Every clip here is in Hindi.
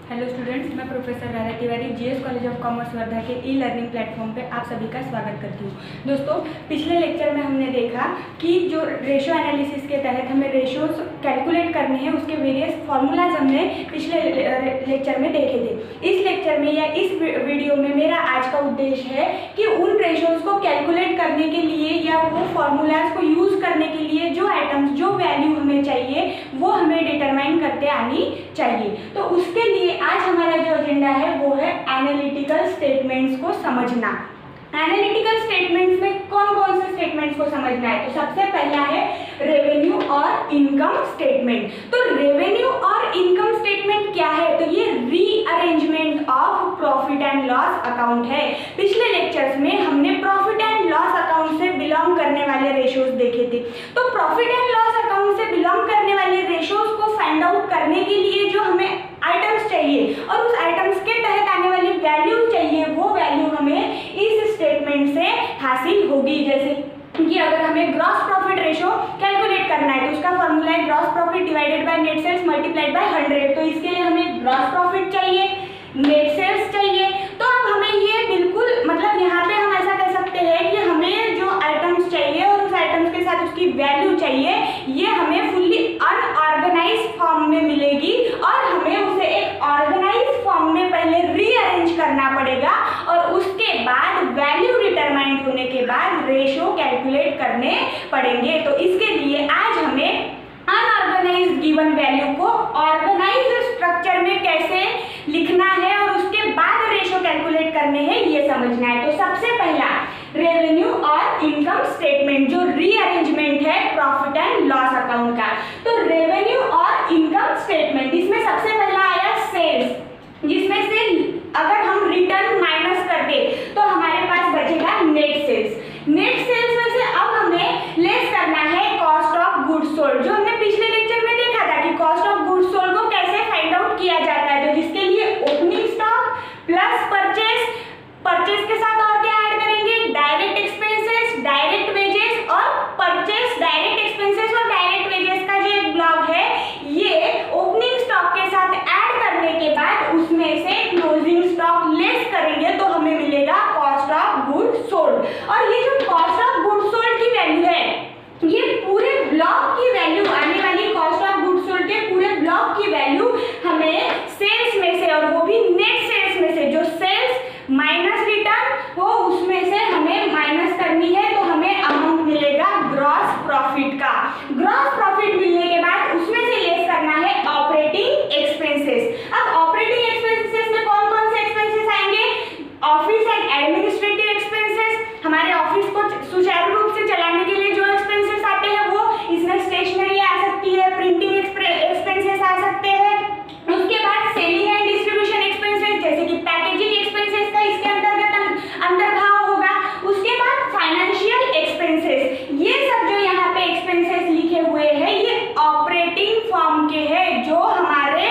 हेलो स्टूडेंट्स, मैं professor Radha Tiwari GS college of commerce Wardha के ई लर्निंग प्लेटफॉर्म पे आप सभी का स्वागत करती हूँ। दोस्तों, पिछले लेक्चर में हमने देखा कि जो रेशो एनालिसिस के तहत हमें रेशोज कैलकुलेट करने हैं, उसके वेरियस फार्मूलाज हमने पिछले लेक्चर में देखे थे। इस लेक्चर में या इस वीडियो में मेरा आज का उद्देश्य है कि उन रेशोज को कैलकुलेट करने के लिए या वो फार्मूलाज को यूज़ करने के लिए जो आइटम्स, जो वैल्यू हमें चाहिए वो हमें डिटरमाइन करते आनी चाहिए। तो उसके लिए आज हमारा जो एजेंडा है वो है एनालिटिकल स्टेटमेंट्स को समझना। एनालिटिकल स्टेटमेंट्स में कौन कौन से स्टेटमेंट्स को समझना है? तो सबसे पहला है रेवेन्यू और इनकम स्टेटमेंट। तो रेवेन्यू और इनकम स्टेटमेंट क्या है? तो ये rearrangement of profit and loss account है। पिछले लेक्चर्स में हमने प्रॉफिट एंड लॉस अकाउंट से बिलोंग करने वाले रेशोज देखे थे। तो प्रॉफिट एंड लॉस अकाउंट से बिलोंग करने वाले रेशोज को फाइंड आउट करने के लिए जो हमें आइटम्स चाहिए और उस आइटम्स के तहत आने वाली वैल्यू चाहिए, वो वैल्यू हमें इस स्टेटमेंट से हासिल होगी। जैसे कि अगर हमें ग्रॉस प्रॉफिट रेशो कैलकुलेट करना है तो उसका फॉर्मूला है gross profit divided by net sales multiplied by 100। तो इसके लिए हमें ग्रॉस प्रॉफिट चाहिए, नेट सेल्स चाहिए। तो अब हमें ये बिल्कुल मतलब यहाँ पे हम ऐसा कह सकते हैं कि हमें जो आइटम्स चाहिए और उस आइटम्स के साथ उसकी वैल्यू चाहिए, ये हमें फुल्ली अनऑर्गेनाइज्ड फॉर्म में मिलेगी और हमें उसे एक ऑर्गेनाइज्ड फॉर्म में पहले रीअरेंज करना पड़ेगा और उसके बाद वैल्यू डिटरमाइन होने के बाद रेशो कैलकुलेट करने पड़ेंगे। तो इसके लिए आज हमें अनऑर्गेनाइज्ड गिवन वैल्यू को ऑर्गेनाइज्ड स्ट्रक्चर में कैसे लिखना है और उसके बाद रेशो कैलकुलेट करने हैं, ये समझना है। तो सबसे पहला रेवेन्यू और इनकम स्टेटमेंट, जो रीअरेंजमेंट है प्रॉफिट एंड लॉस अकाउंट का। तो रेवेन्यू और इनकम स्टेटमेंट, इसमें सबसे पहला आया सेल्स, जिसमें से अगर हम रिटर्न माइनस कर दे तो हमारे पास बचेगा नेट सेल्स। नेट सेल्स में से अब हमें लेस करना है कॉस्ट ऑफ गुड्स सोल्ड, जो हमने पिछले लेक्चर में देखा था कि कॉस्ट ऑफ गुड्स सोल्ड को कैसे फाइंड आउट किया जाता है। तो जिसके लिए opening stock plus purchase, purchase के साथ और क्या ऐड करेंगे? डायरेक्ट एक्सपेंसेस, डायरेक्ट वेजेस और परचेस, डायरेक्ट एक्सपेंसेस और डायरेक्ट वेजेस का जो एक ब्लॉक है, ये ओपनिंग स्टॉक के साथ ऐड करने के बाद उसमें से क्लोजिंग स्टॉक लेस करेंगे तो हमें मिलेगा कॉस्ट ऑफ गुड्स सोल्ड। और ये जो कॉस्ट ऑफ गुड्स सोल्ड की वैल्यू है, ये पूरे ब्लॉक की वैल्यू, आने वाली कॉस्ट ऑफ गुड्स सोल्ड के पूरे ब्लॉक की वैल्यू हमें सेल्स में से, और वो भी नेट सेल्स में से, जो सेल्स माइनस रिटर्न हो उसमें से हमें माइनस करनी है, तो हमें अमाउंट मिलेगा ग्रॉस प्रॉफिट का। ग्रॉस प्रॉफिट मिलने के बाद उसमें से लेस करना है ऑपरेटिंग एक्सपेंसेस। अब ऑपरेटिंग एक्सपेंसेस में कौन कौन से एक्सपेंसेस आएंगे? ऑफिस एंड एडमिनिस्ट्रेटिव एक्सपेंसेस, हमारे ऑफिस को सुचारू रूप से चलाने के लिए जो एक्सपेंसेस आते हैं वो, इसमें स्टेशनरी आ सकती है, प्रिंटिंग एक्सपेंसेस आ सकते हैं। उसके बाद सेलिंग एंड डिस्ट्रीब्यूशन एक्सपेंसेस, जैसे कि पैकेजिंग एक्सपेंसेस का इसके अंतर्भाव होगा। उसके बाद फाइनेंशियल एक्सपेंसेस, ये सब जो यहाँ पे एक्सपेंसेस लिखे हुए हैं ये ऑपरेटिंग फॉर्म के हैं, जो हमारे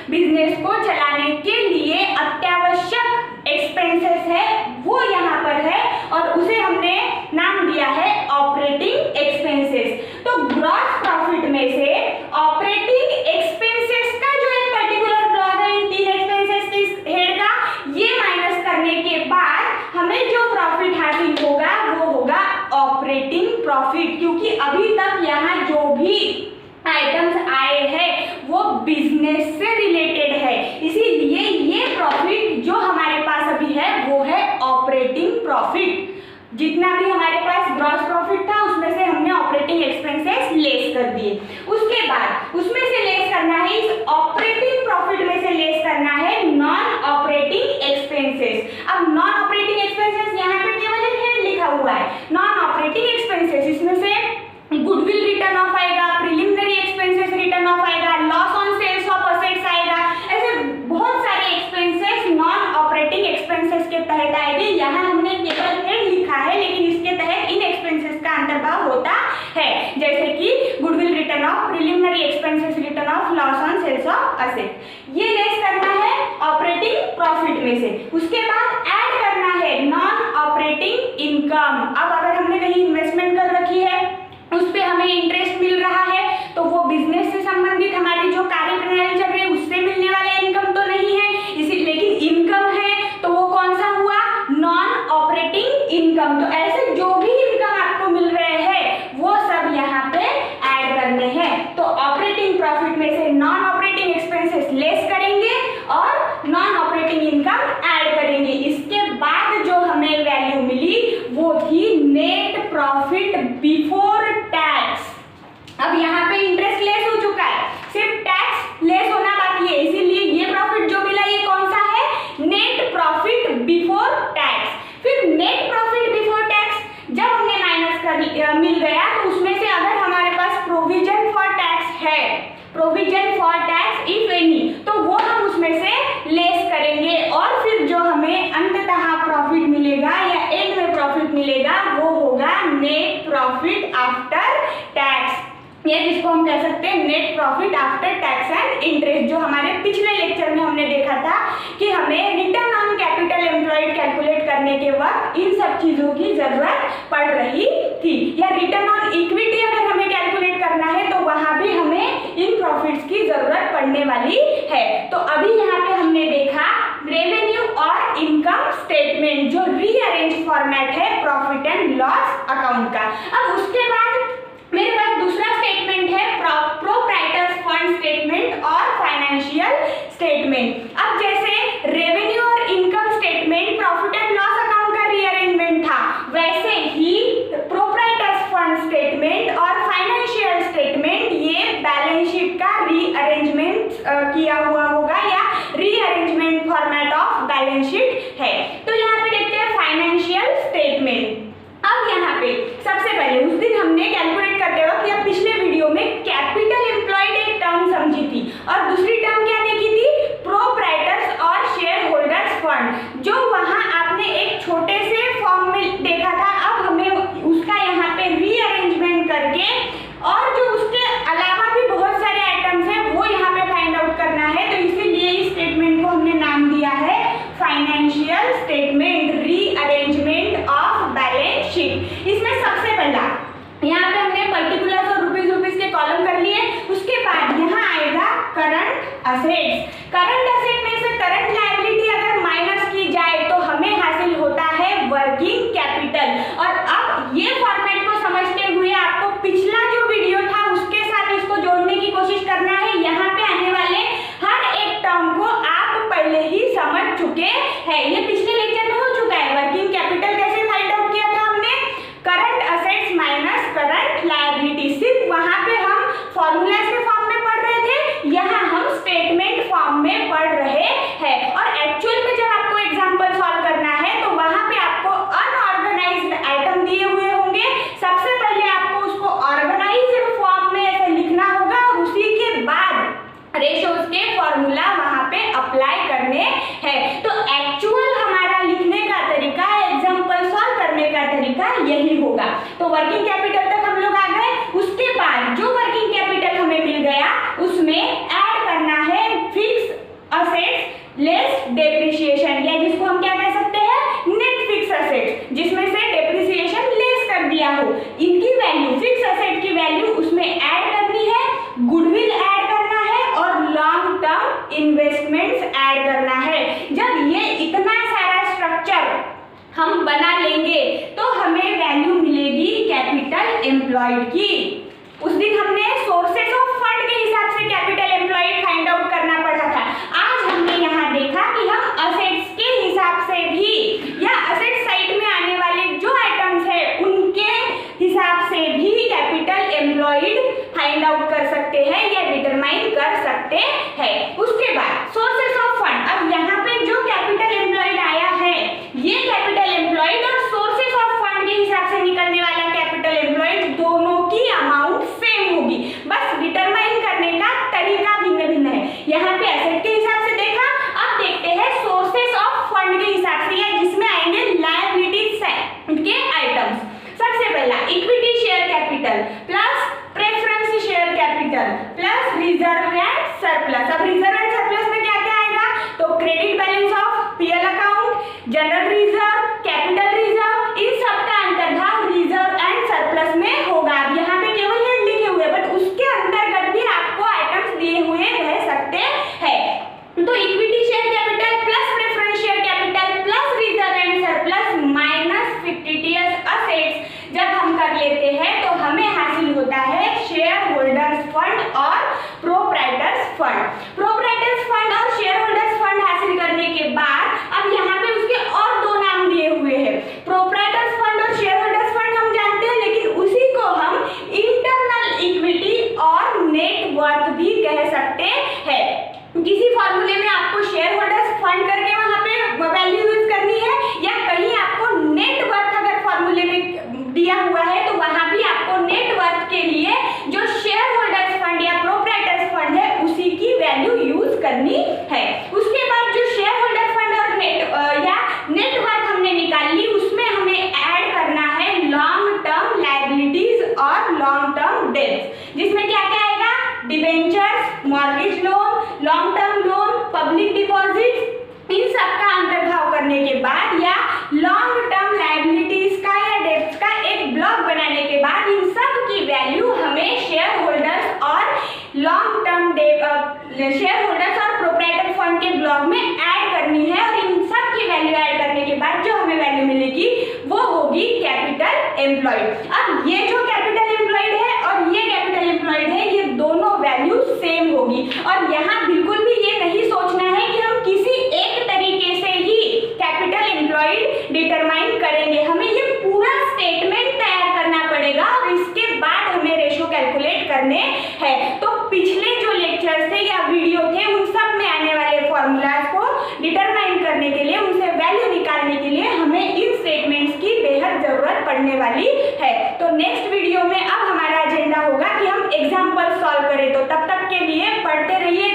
बिजनेस को चलाने के लिए अत्यावश्यक एक्सपेंसेस है, वो यहाँ पर है और उसे हमने नाम दिया है ऑपरेटिंग एक्सपेंसेस। तो ग्रॉस प्रॉफिट में से ऑपरेटिंग एक्सपेंसेस का जो एक पर्टिकुलर ब्लॉक है इन तीन एक्सपेंसेस के हेड का, ये माइनस करने के बाद हमें जो प्रॉफिट हासिल होगा वो होगा ऑपरेटिंग प्रॉफिट, क्योंकि अभी तक यहाँ जो भी आइटम्स आए हैं वो बिजनेस से रिलेटेड है, इसीलिए ये प्रॉफिट जो हमारे पास अभी है वो है ऑपरेटिंग प्रॉफिट। जितना भी हमारे पास ग्रॉस प्रॉफिट था उसमें से हमने ऑपरेटिंग एक्सपेंसेस लेस कर दिए। उसके बाद उसमें से लेस करना है, इस ऑपरेटिंग प्रॉफिट में से लेस करना है नॉन ऑपरेटिंग एक्सपेंसेस। अब नॉन ऑपरेटिंग एक्सपेंसेस यहाँ पे केवल एक हेड लिखा हुआ है, नॉन ऑपरेटिंग एक्सपेंसेस, इसमें से गुडविल रिटर्न ऑफ आएगा, प्रिलिमिनरी एक्सपेंसेस रिटर्न ऑफ आएगा, loss on sales of assets आएगा, ऐसे बहुत सारे एक्सपेंसेस नॉन ऑपरेटिंग एक्सपेंसेस के तहत आएंगे। यहाँ हमने केवल हेड लिखा है लेकिन इसके तहत इन एक्सपेंसेस का अंतर्भाव होता है, जैसे कि goodwill written off, preliminary expenses written off, loss on sales of asset, ये लेस करना है ऑपरेटिंग प्रॉफिट में से। उसके बाद ऐड करना है नॉन ऑपरेटिंग इनकम। अब अगर हमने कहीं इन्वेस्टमेंट कर रखी है, उस पे हमें इंटरेस्ट मिल रहा है, तो वो बिजनेस से संबंधित हमारी जो कार्य प्रणाली चल रही है उससे मिलने वाला इनकम तो नहीं है, इसको हम कह सकते हैं net profit after tax and interest, जो हमारे पिछले लेक्चर में हमने देखा था कि हमें return on capital employed calculate करने के वक्त इन सब चीजों की जरूरत पड़ रही थी। या रिटर्न ऑन इक्विटी अगर हमें कैलकुलेट करना है तो वहां भी हमें इन प्रॉफिट्स की जरूरत पड़ने वाली है। तो अभी यहाँ पे हमने देखा रेवेन्यू और इनकम स्टेटमेंट, जो रीअरेंज फॉर्मेट है प्रॉफिट एंड लॉस अकाउंट का। अब उसके बाद मेरे पास दूसरा स्टेटमेंट है प्रोप्राइटर्स फंड स्टेटमेंट और फाइनेंशियल स्टेटमेंट। अब जैसे रेवेन्यू और income statement profit and loss account का रीअरेंजमेंट था, वैसे ही प्रोप्राइटर्स फंड स्टेटमेंट और फाइनेंशियल स्टेटमेंट ये बैलेंस शीट का रीअरेंजमेंट किया हुआ होगा या rearrangement format of balance sheet है। तो यहाँ पे देखते हैं फाइनेंशियल स्टेटमेंट। अब यहाँ पे सबसे पहले उस दिन हमने कैलकुलेट करते वक्त या पिछले वीडियो में कैपिटल एम्प्लॉयड एक टर्म समझी थी और दूसरी टर्म क्या देखी थी, प्रोप्राइटर्स और शेयर होल्डर्स फंड, जो वहां आपने एक छोटे से फॉर्म में देखा था। अब हमें उसका यहाँ पे रीअरेंजमेंट करके और जो उसके अलावा भी बहुत सारे आइटम्स हैं वो यहाँ पे फाइंड आउट करना है। तो इसीलिए इस स्टेटमेंट को हमने नाम दिया है financial statement rearrangement of balance sheet. इसमें सबसे पहला यहाँ पे हमने पर्टिकुलर्स और रुपीज के कॉलम कर लिए। उसके बाद यहाँ आएगा करंट असेट्स। करंट असेट में से करंट लायबिलिटी अगर माइनस की जाए तो हमें हासिल होता है वर्किंग कैपिटल। और अब ये फॉर्मेट को समझते हुए आपको पिछला जो वीडियो था उसके साथ इसको जोड़ने की कोशिश करना है। यहाँ पे आने वाले हर एक टर्म को आप पहले ही समझ चुके हैं, ये पिछले लेक्चर में हो चुका है। वर्किंग कैपिटल कैसे फाइंड आउट किया था हमने, current assets minus current liability. सिर्फ वहां पे हम फॉर्मूलाज के फॉर्म में पढ़ रहे थे, यहाँ हम स्टेटमेंट फॉर्म में पढ़ रहे हैं। और एक्चुअल में जब आपको एग्जांपल सॉल्व करना है तो वहां पे आपको अनऑर्गेनाइज्ड आइटम दिए हुए होंगे। सबसे पहले आपको उसको ऑर्गेनाइज्ड फॉर्म में ऐसे लिखना होगा और उसी के बाद रेशोज के फॉर्मूला वहां पे अप्लाई करने हैं। तो एक्चुअल हमारा लिखने का तरीका, एग्जांपल सॉल्व करने का तरीका यही होगा। तो वर्किंग कैपिटल तक हम लोग आ गए। उसके बाद जो वर्किंग कैपिटल हमें मिल गया उसमें ऐड करना है फिक्स असेट्स लेस डेप्रिसिएशन, या जिसको हम क्या कह सकते हैं, नेट फिक्स असेट, जिसमें से डेप्रिसिएशन लेस कर दिया हो। इनकी वैल्यू, फिक्स असेट की वैल्यू उसमें ऐड करनी है, गुडविल ऐड करना है और लॉन्ग टर्म इन्वेस्टमेंट्स ऐड करना है। जब ये इतना सारा स्ट्रक्चर हम बना लेंगे तो हमें वैल्यू मिलेगी कैपिटल एम्प्लॉयड की। उस दिन हमने सोर्सेस ऑफ फंड के हिसाब से कैपिटल एम्प्लॉयड फाइंड आउट करना पड़ा था। आज हमने यहाँ देखा कि हम असेट्स के हिसाब से भी या असेट साइड में आने वाले जो आइटम्स है उनके हिसाब से भी कैपिटल एम्प्लॉयड फाइंड आउट कर सकते हैं या डिटरमाइन कर सकते हैं। उसके बाद सोर्सेस ऑफ फंड। अब यहाँ पे जो कैपिटल एम्प्लॉयड आया है ये कैपिटल एम्प्लॉयड और सोर्सेस ऑफ फंड के हिसाब से निकलने वाला कैपिटल एम्प्लॉयड दोनों की अमाउंट सेम होगी, बस डिटरमाइन करने का तरीका भिन्न भिन्न है। यहाँ पे एसेट के हिसाब से देखा, अब देखते हैं सोर्सेस ऑफ फंड के हिसाब से या जिसमें आएंगे लायबिलिटीज के आइटम्स। सबसे पहला equity share capital plus preference share capital plus reserve and surplus. अब रिजर्व एंड सरप्लस में क्या क्या आएगा, तो credit balance of PL account, general reserve, capital reserve, इन सब का अंतर्भाव रिजर्व एंड सरप्लस में होगा। अब यहाँ पे केवल हेड लिखे हुए बट उसके अंतर्गत भी आपको आइटम्स दिए हुए रह सकते हैं। तो equity share capital plus preference share capital plus reserve and surplus minus fictitious assets जब हम कर लेते हैं तो हमें हासिल होता है शेयर होल्डर्स फंड और प्रोप्राइटर्स फंड। प्रोप्राइटर्स फंड और शेयर होल्डर्स फंड हासिल करने के बाद अब यहाँ पे उसके और दो नाम दिए हुए हैं, प्रोप्राइटर्स फंड और शेयर होल्डर्स फंड हम जानते हैं, लेकिन उसी को हम इंटरनल इक्विटी और नेट वर्थ भी कह सकते हैं। किसी फॉर्मूले में आपको शेयर होल्डर्स फंड करके वहां पे वैल्यू यूज करनी है या कहीं आपको नेट वर्थ अगर फॉर्मूले में दिया हुआ है तो वहां भी आपको नेट वर्थ के लिए जो शेयर होल्डर्स फंड या प्रोप्राइटर्स फंड है उसी की वैल्यू यूज करनी है। उसके बाद जो शेयर होल्डर फंड और नेट वर्थ हमने निकाल ली उसमें हमें ऐड करना है लॉन्ग टर्म लायबिलिटीज और लॉन्ग टर्म डेट्स, जिसमें क्या क्या शेयर होल्डर्स और प्रोप्राइटर फंड के ब्लॉक में ऐड करनी है और इन सब की वैल्यू ऐड करने के बाद जो हमें वैल्यू मिलेगी वो होगी कैपिटल एम्प्लॉयड। अब ये जो कैपिटल एम्प्लॉयड है और ये कैपिटल एम्प्लॉयड है, ये दोनों वैल्यू सेम होगी। और यहाँ बिल्कुल भी ये नहीं सोचना है कि हम किसी एक तरीके से ही कैपिटल एम्प्लॉयड डिटरमाइन करेंगे, हमें ये पूरा स्टेटमेंट तैयार करना पड़ेगा और इसके बाद हमें रेशो कैलकुलेट करने हैं। तो पिछले जो लेक्चर्स थे या वीडियो थे उन सब में आने वाले फॉर्मूलाज को डिटरमाइन करने के लिए, उनसे वैल्यू निकालने के लिए हमें इन स्टेटमेंट्स की बेहद जरूरत पड़ने वाली है। तो नेक्स्ट वीडियो में अब हमारा एजेंडा होगा कि हम एग्जाम्पल सॉल्व करें। तो तब तक के लिए पढ़ते रहिए,